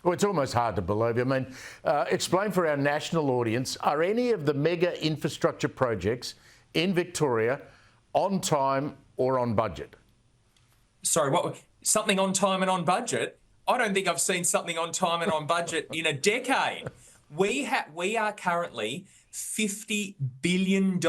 Well, it's almost hard to believe. I mean, explain for our national audience, are any of the mega infrastructure projects in Victoria on time or on budget? Sorry, what? Something on time and on budget? I don't think I've seen something on time and on budget in a decade. We are currently $50 billion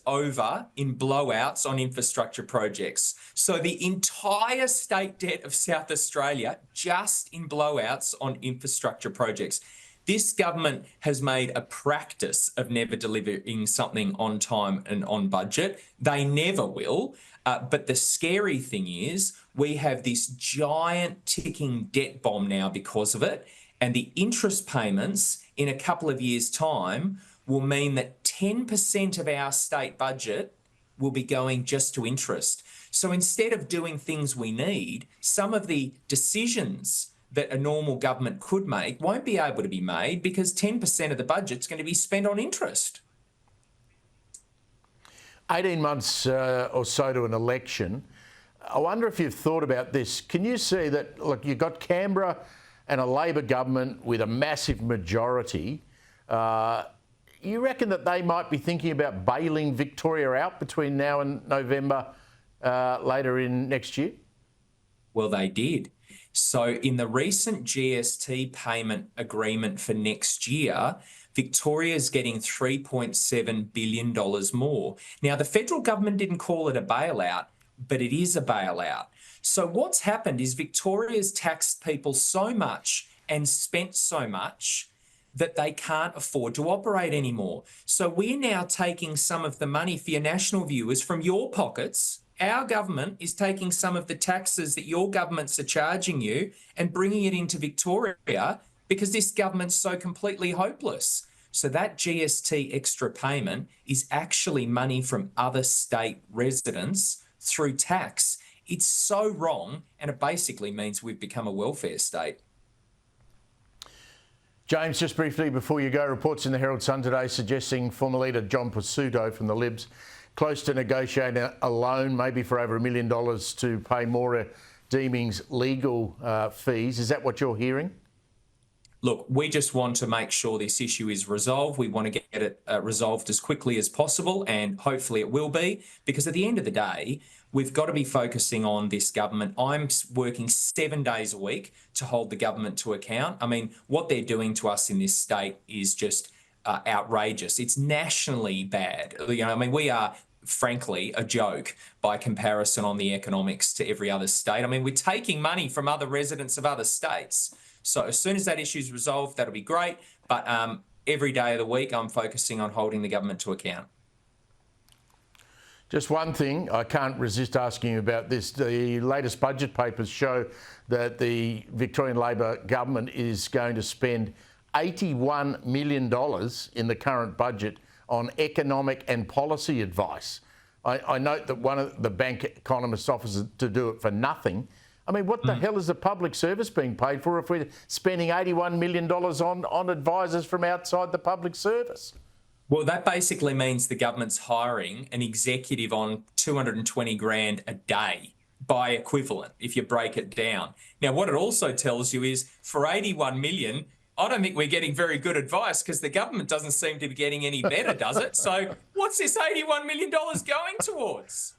over in blowouts on infrastructure projects. So the entire state debt of South Australia just in blowouts on infrastructure projects. This government has made a practice of never delivering something on time and on budget. They never will. But the scary thing is we have this giant ticking debt bomb now because of it. And the interest payments in a couple of years' time will mean that 10% of our state budget will be going just to interest. So instead of doing things we need, some of the decisions that a normal government could make won't be able to be made because 10% of the budget's going to be spent on interest. 18 months or so to an election. I wonder if you've thought about this. Can you see that, look, you've got Canberra and a Labor government with a massive majority. You reckon that they might be thinking about bailing Victoria out between now and November later in next year? Well, they did. So in the recent GST payment agreement for next year, Victoria's getting $3.7 billion more. Now, the federal government didn't call it a bailout, but it is a bailout. So what's happened is Victoria's taxed people so much and spent so much that they can't afford to operate anymore. So we're now taking some of the money, for your national viewers, from your pockets. Our government is taking some of the taxes that your governments are charging you and bringing it into Victoria because this government's so completely hopeless. So that GST extra payment is actually money from other state residents through tax. It's so wrong, and it basically means we've become a welfare state. James, just briefly before you go, reports in the Herald Sun today suggesting former leader John Pesutto from the Libs close to negotiating a loan, maybe for over $1 million, to pay Moira Deeming's legal fees. Is that what you're hearing? Look, we just want to make sure this issue is resolved. We want to get it resolved as quickly as possible, and hopefully it will be, because at the end of the day, we've got to be focusing on this government. I'm working 7 days a week to hold the government to account. I mean, what they're doing to us in this state is just outrageous. It's nationally bad. You know, I mean, we are frankly a joke by comparison on the economics to every other state. I mean, we're taking money from other residents of other states. So as soon as that issue is resolved, that'll be great. But every day of the week, I'm focusing on holding the government to account. Just one thing, I can't resist asking you about this. The latest budget papers show that the Victorian Labor government is going to spend $81 million in the current budget on economic and policy advice. I note that one of the bank economists offers to do it for nothing. I mean, what the hell is the public service being paid for if we're spending $81 million on advisors from outside the public service? Well, that basically means the government's hiring an executive on 220 grand a day by equivalent, if you break it down. Now, what it also tells you is for 81 million, I don't think we're getting very good advice because the government doesn't seem to be getting any better, does it? So what's this $81 million going towards?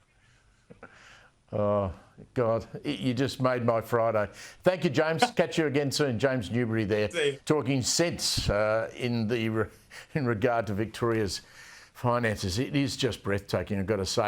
Oh, God, you just made my Friday. Thank you, James. Catch you again soon. James Newbury there, talking sense in regard to Victoria's finances. It is just breathtaking, I've got to say.